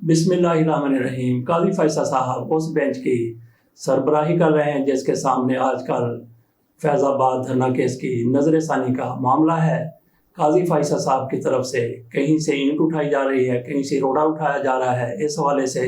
बिस्मिल्लाहिर्रहमानिर्रहीम। काजी फैसल साहब उस बेंच की सरबराही कर रहे हैं जिसके सामने आजकल फैज़ाबाद धरना केस की नजर षानी का मामला है। काजी फैसल साहब की तरफ से कहीं से ईंट उठाई जा रही है, कहीं से रोड़ा उठाया जा रहा है। इस हवाले से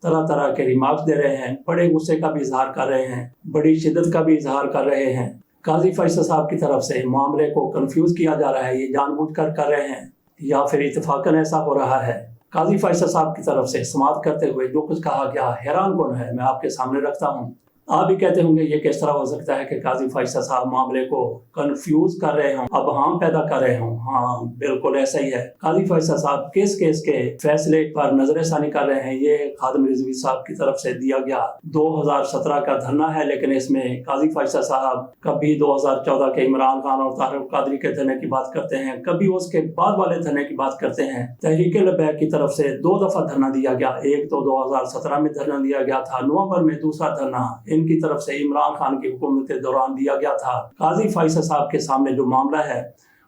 तरह तरह के रिमार्क्स दे रहे हैं, बड़े गुस्से का भी इजहार कर रहे हैं, बड़ी शिद्दत का भी इजहार कर रहे हैं। काजी फैसल साहब की तरफ से मामले को कंफ्यूज किया जा रहा है, ये जानबूझकर कर रहे हैं या फिर इत्तेफाकन ऐसा हो रहा है। काजी फैसल साहब की तरफ से समाअत करते हुए जो कुछ कहा गया हैरान कौन है, मैं आपके सामने रखता हूँ। आप भी कहते होंगे ये किस तरह हो सकता है कि काजी फैसल साहब मामले को कंफ्यूज कर रहे हों, अब हम पैदा कर रहे हों। हाँ, बिल्कुल ऐसा ही है। काजी फैसल साहब किस केस के फैसले पर नजरसानी कर रहे हैं, ये खादिम रिजवी साहब की तरफ से दिया गया 2017 का धरना है, लेकिन इसमें काजी फैसल साहब कभी 2014 के इमरान खान और तारिक कादरी के धरने की बात करते हैं, कभी उसके बाद वाले धरने की बात करते हैं। तहरीक लबैक की तरफ से 2 दफा धरना दिया गया, एक तो 2017 में धरना दिया गया था, नवंबर में दूसरा धरना इनकी तरफ से इमरान खान की हुकूमत के दौरान दिया गया था। काजी फैसल साहब के सामने जो मामला है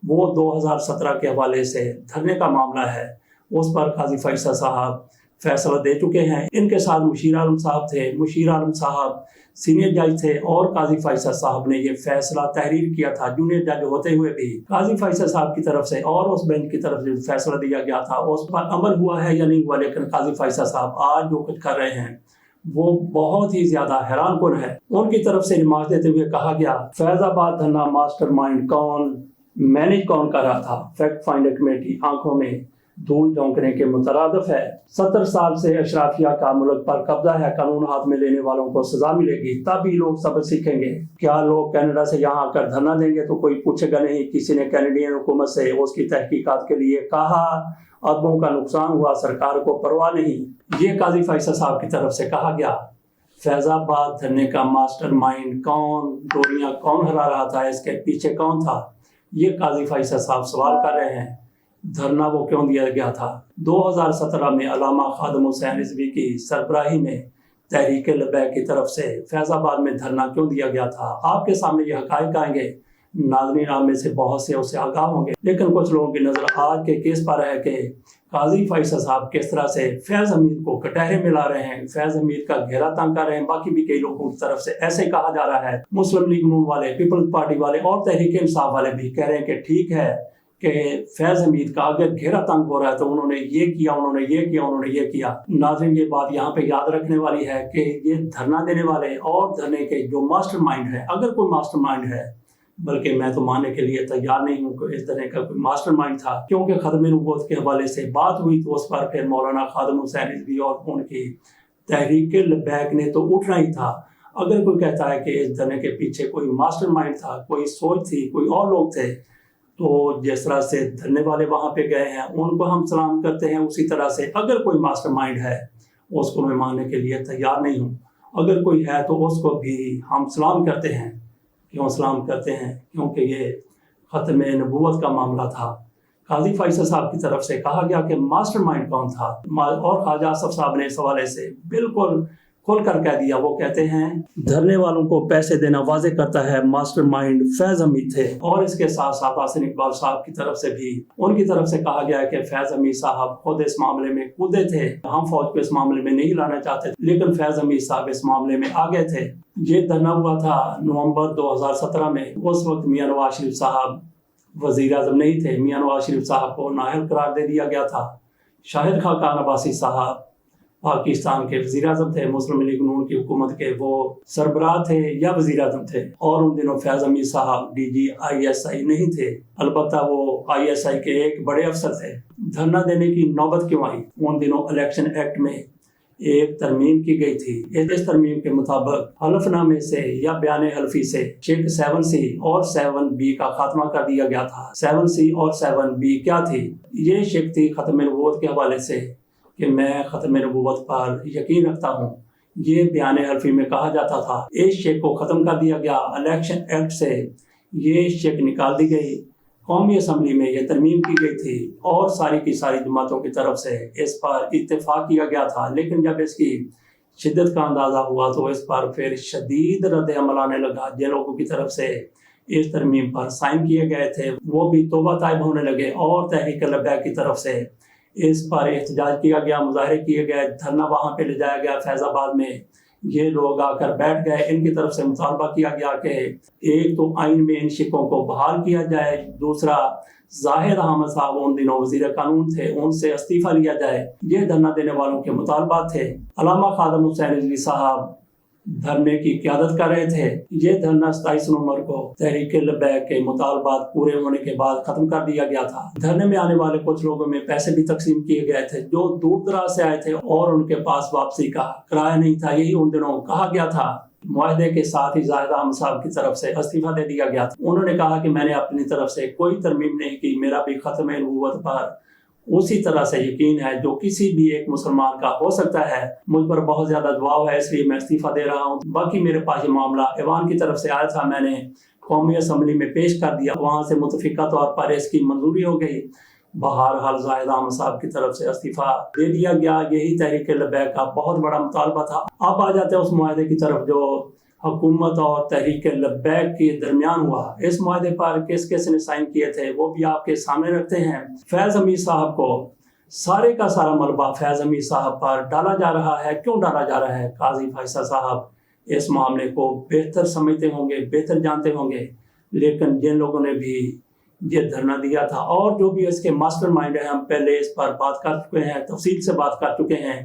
वो 2017 के हवाले से धरने का मामला है। उस पर काजी फैसल साहब फैसला दे चुके हैं। इनके साथ मुशीर आलम साहब थे, मुशीर आलम साहब सीनियर जज थे और काजी फैसल साहब ने ये फैसला तहरीर किया था जूनियर जज होते हुए भी। काजी फैसल साहब की तरफ से और उस बेंच की तरफ से फैसला दिया गया था उस पर अमल हुआ है या नहीं हुआ, लेकिन काजी फैसल साहब आज जो कुछ कर रहे हैं वो बहुत ही ज्यादा हैरान कुन है। उनकी तरफ से रिमार्क देते हुए कहा गया, फैजाबाद धरना मास्टरमाइंड कौन मैनेज कौन कर रहा था, फैक्ट फाइंडर कमेटी आंखों में धूल झोंकने के मुतरादिफ है। 70 साल से अशराफिया का मुल्क पर कब्जा है, कानून हाथ में लेने वालों को सजा मिलेगी, तभी लोग सबक सीखेंगे। क्या लोग कनाडा से यहाँ आकर धरना देंगे तो कोई पूछेगा नहीं। किसी ने कैनेडियन हुकूमत से उसकी तहकीकात के लिए कहा, अरबों का नुकसान हुआ, सरकार को परवाह नहीं। ये काजी फैसल साहब की तरफ से कहा गया। फैजाबाद धरने का मास्टरमाइंड कौन, गोलियां कौन हरा रहा था, इसके पीछे कौन था, ये काजी फैसल साहब सवाल कर रहे हैं। धरना वो क्यों दिया गया था? 2017 में अल्लामा खादिम हुसैन रिजवी की सरबराही में तहरीक लबैक की तरफ से फैजाबाद में धरना क्यों दिया गया था? आपके सामने ये हकायक आएंगे, नाज़रीन आप में से बहुत से उससे आगाह होंगे, लेकिन कुछ लोगों की नजर आज के केस पर है कि काजी फैसल साहब किस तरह से फैज हमीद को कटहरे मिला रहे हैं, फैज हमीद का घेरा तंग कर रहे हैं। बाकी भी कई लोगों की तरफ से ऐसे कहा जा रहा है, मुस्लिम लीग नून वाले, पीपल्स पार्टी वाले और तहरीक इंसाफ वाले भी कह रहे हैं कि ठीक है कि फैज हमीद का अगर घेरा तंग हो रहा है तो उन्होंने ये किया, उन्होंने ये किया, उन्होंने ये किया। नाज़रीन ये बात यहाँ पे याद रखने वाली है कि ये धरना देने वाले और धरने के जो मास्टरमाइंड है, अगर कोई मास्टरमाइंड है, बल्कि मैं तो मानने के लिए तैयार नहीं हूँ कि इस तरह का कोई मास्टरमाइंड था, क्योंकि खत्म नबूवत के हवाले से बात हुई तो उस पर फिर मौलाना खादिम हुसैन रिजवी और उनकी तहरीक लबैक ने तो उठना ही था। अगर कोई कहता है कि इस धरने के पीछे कोई मास्टरमाइंड था, कोई सोच थी, कोई और लोग थे, तो जिस तरह से धरने वाले वहां पे गए हैं उनको हम सलाम करते हैं, उसी तरह से अगर कोई मास्टरमाइंड है उसको मैं मानने के लिए तैयार नहीं हूँ। अगर कोई है तो उसको भी हम सलाम करते हैं। क्यों सलाम करते हैं? क्योंकि ये खत्म नबूवत का मामला था। काजी फैसल साहब की तरफ से कहा गया कि मास्टरमाइंड कौन था, और ख्वाजा आसफ साहब ने इस हवाले से बिल्कुल खोल कर कह दिया। वो कहते हैं धरने वालों को पैसे देना वाजे करता है मास्टरमाइंड फैज हमीद थे। और इसके साथ साथ आसिन इकबाल साहब की तरफ से भी उनकी तरफ से कहा गया है कि फैज हमीद साहब खुद इस मामले में कूदे थे, हम फौज को इस मामले में नहीं लाना चाहते, लेकिन फैज हमीद साहब इस मामले में आ गए थे। ये धरना हुआ था नवंबर 2017 में। उस वक्त मियां नवाज शरीफ साहब वजीर आजम नहीं थे, मियां नवाज शरीफ साहब को नाअहल करार दे दिया गया था। शाहिद खाकान अब्बासी साहब पाकिस्तान के वजीर आजम थे, मुस्लिम लीग नून की हुकूमत के वो सरबराह थे या वजीर आजम थे, और उन दिनों फैज हमीद साहब DG ISI नहीं थे, अलबत्ता वो ISI के एक बड़े अफसर थे। धरना देने की नौबत क्यों आई? उन दिनों इलेक्शन एक्ट में एक तरमीम की गई थी। इस तरमीम के मुताबिक हलफनामे से या बयान हल्फी से शिक 7C और 7B का खात्मा कर दिया गया था। 7C और 7B क्या थी? ये शिक थी खत्म नबूवत के हवाले से कि मैं खत्म नबूवत पर यकीन रखता हूँ। ये बयान हल्फी में कहा जाता था। इस शेक को ख़त्म कर दिया गया, इलेक्शन एक्ट से ये शेक निकाल दी गई, कौमी असम्बली में ये तरमीम की गई थी और सारी की सारी जमातों की तरफ से इस पर इत्तेफाक किया गया था। लेकिन जब इसकी शिद्दत का अंदाज़ा हुआ तो इस पर फिर शदीद रद्द अमल आने लगा। जिन लोगों की तरफ से इस तरमीम पर साइन किए गए थे वो भी तौबा ताइब होने लगे और तहरीक लबैक की तरफ से اس پر احتجاج کیا گیا، مظاہرے کیے گئے، دھرنا وہاں پہ لے جایا گیا فیض آباد میں. یہ لوگ آ کر بیٹھ گئے. ان کی طرف سے مطالبہ کیا گیا کہ ایک تو آئین میں ان شکوں کو بحال کیا جائے، دوسرا زاہد احمد صاحب ان دنوں وزیر قانون تھے، ان سے استعفیٰ لیا جائے. یہ دھرنا دینے والوں کے مطالبات تھے. علامہ خادم حسین رضوی صاحب دھرنے کی قیادت کر رہے تھے. یہ دھرنا 27 نومبر کو تحریک لبیک کے مطالبات پورے ہونے کے بعد ختم کر دیا گیا تھا. دھرنے میں آنے والے کچھ لوگوں میں پیسے بھی تقسیم کیے گئے تھے جو دور دراز سے آئے تھے اور ان کے پاس واپسی کا کرایہ نہیں تھا. یہی ان دنوں کہا گیا تھا. معاہدے کے ساتھ ہی زاہد احمد صاحب کی طرف سے استعفیٰ دے دیا گیا تھا. انہوں نے کہا کہ میں نے اپنی طرف سے کوئی ترمیم نہیں کی، میرا بھی ختم نبوت پر اسی طرح سے یقین ہے جو کسی بھی ایک مسلمان کا ہو سکتا ہے. مجھ پر بہت زیادہ دباؤ ہے، اس لیے میں استعفیٰ دے رہا ہوں. باقی میرے پاس یہ معاملہ ایوان کی طرف سے آیا تھا، میں نے قومی اسمبلی میں پیش کر دیا، وہاں سے متفقہ طور پر اس کی منظوری ہو گئی. بہرحال زاہد احمد صاحب کی طرف سے استعفیٰ دے دیا گیا. یہی تحریک لبیک کا بہت بڑا مطالبہ تھا. اب آ جاتے ہیں اس معاہدے کی طرف جو حکومت اور تحریک لبیک کے درمیان ہوا. اس معاہدے پر کس کس نے سائن کیے تھے وہ بھی آپ کے سامنے رکھتے ہیں. فیض حمید صاحب کو سارے کا سارا ملبہ فیض حمید صاحب پر ڈالا جا رہا ہے. کیوں ڈالا جا رہا ہے؟ قاضی فیصل صاحب اس معاملے کو بہتر سمجھتے ہوں گے، بہتر جانتے ہوں گے. لیکن جن لوگوں نے بھی یہ دھرنا دیا تھا اور جو بھی اس کے ماسٹر مائنڈ ہیں، ہم پہلے اس پر بات کر چکے ہیں، تفصیل سے بات کر چکے ہیں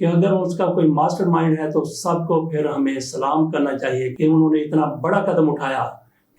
کہ اگر اس کا کوئی ماسٹر مائنڈ ہے تو سب کو پھر ہمیں سلام کرنا چاہیے کہ انہوں نے اتنا بڑا قدم اٹھایا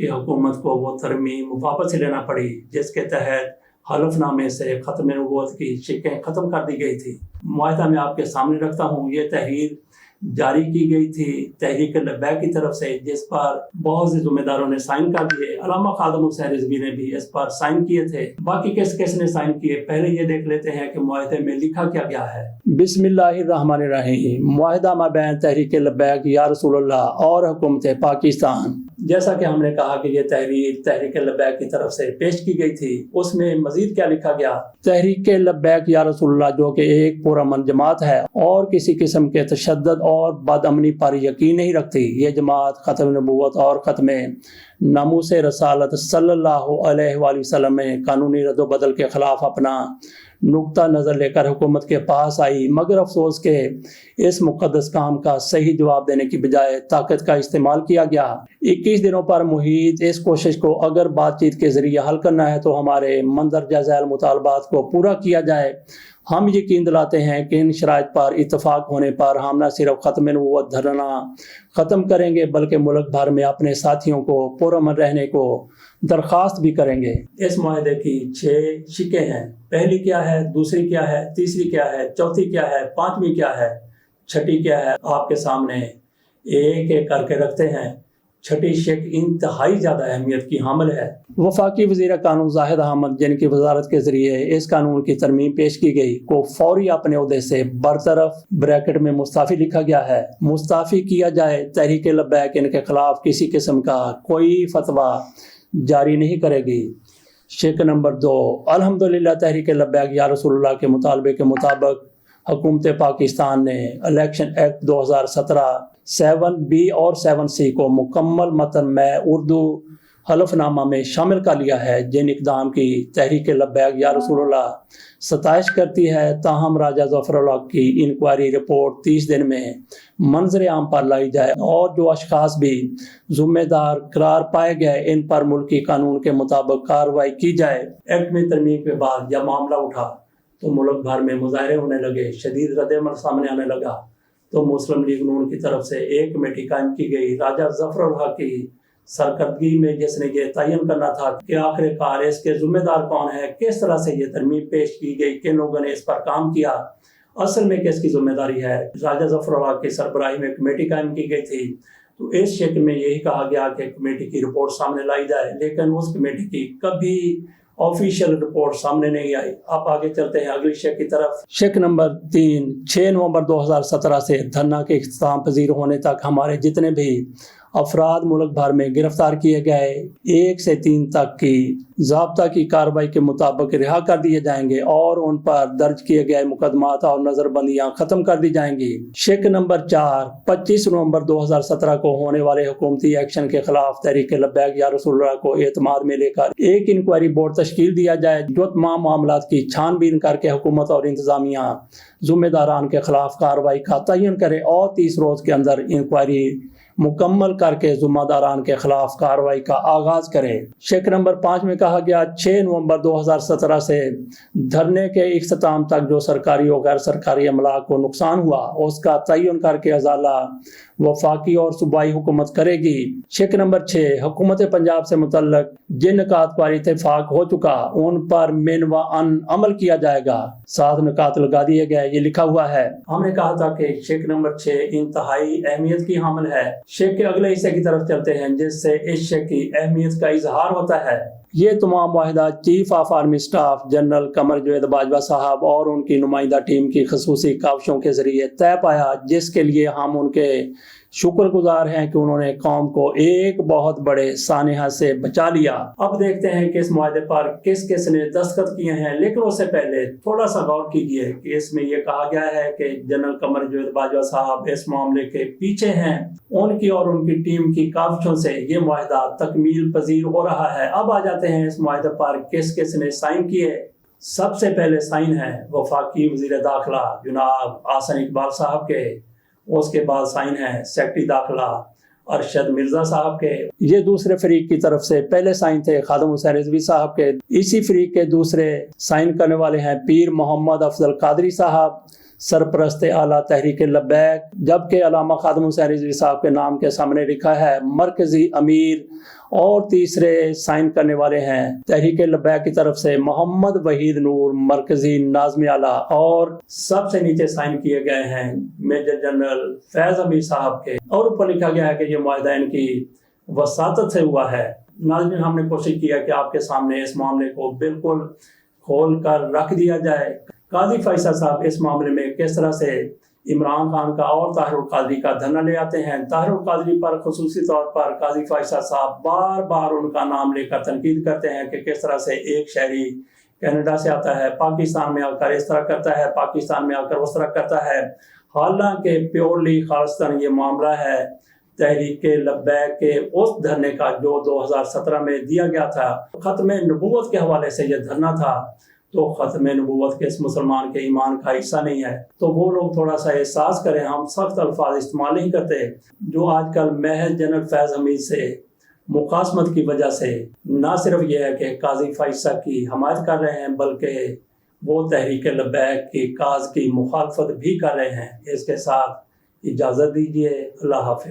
کہ حکومت کو وہ ترمیم واپس لینا پڑی جس کے تحت حلف نامے سے ختم نبوت کی شکیں ختم کر دی گئی تھی. معاہدہ میں آپ کے سامنے رکھتا ہوں. یہ تحریر جاری کی گئی تھی تحریک لبیک کی طرف سے، جس پر بہت سے ذمہ داروں نے سائن کر دیے. علامہ خادم حسین رضوی نے بھی اس پر سائن کیے تھے. باقی کس کس نے سائن کیے پہلے یہ دیکھ لیتے ہیں کہ معاہدے میں لکھا کیا گیا ہے. بسم اللہ الرحمن الرحیم. معاہدہ مابین تحریک لبیک یا رسول اللہ اور حکومت پاکستان. جیسا کہ ہم نے کہا کہ یہ تحریر تحریک لبیک کی طرف سے پیش کی گئی تھی. اس میں مزید کیا لکھا گیا؟ تحریک لبیک یا رسول اللہ جو کہ ایک پرامن جماعت ہے اور کسی قسم کے تشدد اور بد امنی پر یقین نہیں رکھتی. یہ جماعت ختم نبوت اور ختم ناموس رسالت صلی اللہ علیہ وآلہ وسلم میں قانونی رد و بدل کے خلاف اپنا نقطہ نظر لے کر حکومت کے پاس آئی، مگر افسوس کہ اس مقدس کام کا صحیح جواب دینے کی بجائے طاقت کا استعمال کیا گیا. 21 دنوں پر محیط اس کوشش کو اگر بات چیت کے ذریعے حل کرنا ہے تو ہمارے مندرجہ ذیل مطالبات کو پورا کیا جائے. ہم یقین دلاتے ہیں کہ ان شرائط پر اتفاق ہونے پر ہم نہ صرف ختم نبوت دھرنا ختم کریں گے بلکہ ملک بھر میں اپنے ساتھیوں کو پرامن رہنے کو درخواست بھی کریں گے. اس معاہدے کی 6 شکیں ہیں. پہلی کیا ہے، دوسری کیا ہے، تیسری کیا ہے، چوتھی کیا ہے، پانچویں کیا ہے، چھٹی کیا ہے؟ آپ کے سامنے ایک ایک کر کے رکھتے ہیں. چھٹی شک انتہائی زیادہ اہمیت کی حامل ہے. وفاقی وزیر قانون زاہد احمد جن کی وزارت کے ذریعے اس قانون کی ترمیم پیش کی گئی کو فوری اپنے عہدے سے برطرف بریکٹ میں مستعفی لکھا گیا ہے. مستعفی کیا جائے. تحریک لبیک ان کے خلاف کسی قسم کا کوئی فتویٰ جاری نہیں کرے گی. شک نمبر 2. الحمدللہ تحریک لبیک یا رسول اللہ کے مطالبے کے مطابق حکومت پاکستان نے الیکشن ایکٹ 2017 7B اور 7C کو مکمل متن میں اردو حلف نامہ میں شامل کر لیا ہے. جن اقدام کی تحریک لبیک یا رسول اللہ ستائش کرتی ہے، تاہم راجہ ظفر اللہ کی انکوائری رپورٹ 30 دن میں منظر عام پر لائی جائے اور جو اشخاص بھی ذمہ دار قرار پائے گئے ان پر ملکی قانون کے مطابق کارروائی کی جائے. ایکٹ میں ترمیم کے بعد جب معاملہ اٹھا تو ملک بھر میں مظاہرے ہونے لگے، شدید رد عمل سامنے آنے لگا. تو مسلم لیگ نون کی طرف سے ایک کمیٹی قائم کی گئی راجہ ظفر اللہ کی سرکردگی میں، جس نے یہ تعین کرنا تھا کہ آخر کار اس کے ذمہ دار کون ہے، کس طرح سے یہ ترمیم پیش کی گئی، کن لوگوں نے اس پر کام کیا، اصل میں کس کی ذمہ داری ہے. راجہ ظفر اللہ کی سربراہی میں کمیٹی قائم کی گئی تھی. تو اس شکل میں یہی کہا گیا کہ کمیٹی کی رپورٹ سامنے لائی جائے، لیکن اس کمیٹی کی کبھی آفیشیل رپورٹ سامنے نہیں آئی. آپ آگے چلتے ہیں اگلی شک کی طرف. شک نمبر 3. 6 نومبر 2017 سے دھرنا کے اختتام پذیر ہونے تک ہمارے جتنے بھی अफराद मुल्क भर में गिरफ्तार किए गए 1 से 3 तक की ज़ाब्ता की कार्रवाई के मुताबिक रिहा कर दिए जाएंगे और उन पर दर्ज किए गए मुकदमात और नजरबंदियां खत्म कर दी जाएंगी। शेक नंबर 4 25 नवंबर 2017 को होने वाले हुकूमती एक्शन के खिलाफ तहरीक लब्बैक या रसूलुल्लाह को एतमाद में लेकर एक इंक्वायरी बोर्ड तश्कील दिया जाए जो तमाम मामलात की छानबीन करके हुकूमत और इंतजामिया जिम्मेदारान के खिलाफ कार्रवाई का तयन करे और 30 रोज के अंदर इंक्वायरी मुकम्मल करके जिम्मेदारान के खिलाफ कार्रवाई का आगाज करे। शेक नंबर 5 में कहा गया 6 नवंबर 2017 से धरने के इख्तिताम तक जो सरकारी और गैर सरकारी अमलाक को नुकसान हुआ उसका तयन करके अजाला वफाकी और सूबाई हुकूमत करेगी। शेक नंबर 6 हुकूमत पंजाब से मुतल्लक जिन निकात पर इत्तेफाक हो चुका उन पर मिन व अन अमल किया जाएगा। 7 निकात लगा दिए गए, ये लिखा हुआ है। हमने कहा था कि शेक नंबर 6 इंतहाई अहमियत की हामिल है। शेक के अगले हिस्से की तरफ चलते हैं जिससे इस शेक की अहमियत का इजहार होता है। ये तमाम वाहिदा chief of army staff general Qamar Javed Bajwa साहब और उनकी नुमाइंदा टीम की खसूसी काविशों के जरिए तय पाया, जिसके लिए हम उनके शुक्रगुजार हैं कि उन्होंने कौम को एक बहुत बड़े सानिहा से बचा लिया। अब देखते हैं कि इस मुआहदे पर किस किस ने दस्तखत किए हैं, लेकिन उससे पहले थोड़ा सा गौर कीजिए कि इसमें यह कहा गया है कि जनरल कमर जावेद बाजवा साहब इस मामले के पीछे हैं। उनकी और उनकी टीम की काविशों से ये मुआहदा तकमील पजीर हो रहा है। अब आ जाते हैं इस मुआहदे पर किस किस ने साइन किए। सबसे पहले साइन है वफाकी वजीर दाखिला जनाब आसन इकबाल साहब के। उसके बाद साइन है सेक्रेटरी दाखिला अरशद मिर्जा साहब के। ये दूसरे फरीक की तरफ से पहले साइन थे खादम हुसैन रिजवी साहब के। इसी फरीक के दूसरे साइन करने वाले हैं पीर मोहम्मद अफजल कादरी साहब सरपरस्त आला तहरीक लब्बैक, जबकि अलामा खादम हुसैन रिजवी साहब के नाम के सामने लिखा है मरकजी अमीर। और तीसरे साइन करने वाले हैं तहरीक लब्बैक की तरफ से मोहम्मद वहीद नूर मरकजी नाज़िम आला। और सबसे नीचे साइन किए गए हैं मेजर जनरल फैज अमीर साहब के। और ऊपर लिखा गया है कि ये मुआहदा इनकी वसातत से हुआ है। नाज़रीन, हमने कोशिश किया कि आपके सामने इस मामले को बिल्कुल खोल कर रख दिया जाए। काजी फैसल साहब इस मामले में किस तरह से इमरान खान का और ताहिरुल कादरी का धरना ले आते हैं। ताहिरुल कादरी पर खुसूसी तौर पर काजी फैसल साहब बार बार उनका नाम लेकर तनकीद करते हैं कि किस तरह से एक शहरी कनाडा से आता है, पाकिस्तान में आकर इस तरह करता है, पाकिस्तान में आकर उस तरह करता है। हालांकि प्योरली खालिस्तान ये मामला है तहरीक लब्बैक के उस धरने का जो 2017 में दिया गया था। खत्म नबूवत के हवाले से यह धरना था, तो खत्म नबूवत के इस मुसलमान के ईमान का हिस्सा नहीं है। तो वो लोग थोड़ा सा एहसास करें, हम सख्त अल्फाज इस्तेमाल नहीं करते। जो आजकल महज जनरल फैज हमीद से मुकासमत की वजह से ना सिर्फ ये है कि काजी फैसल की हमायत कर रहे हैं, बल्कि वो तहरीक लब्बैक की काज की मुखालफत भी कर रहे हैं। इसके साथ इजाज़त दीजिए। अल्लाह हाफ़िज़।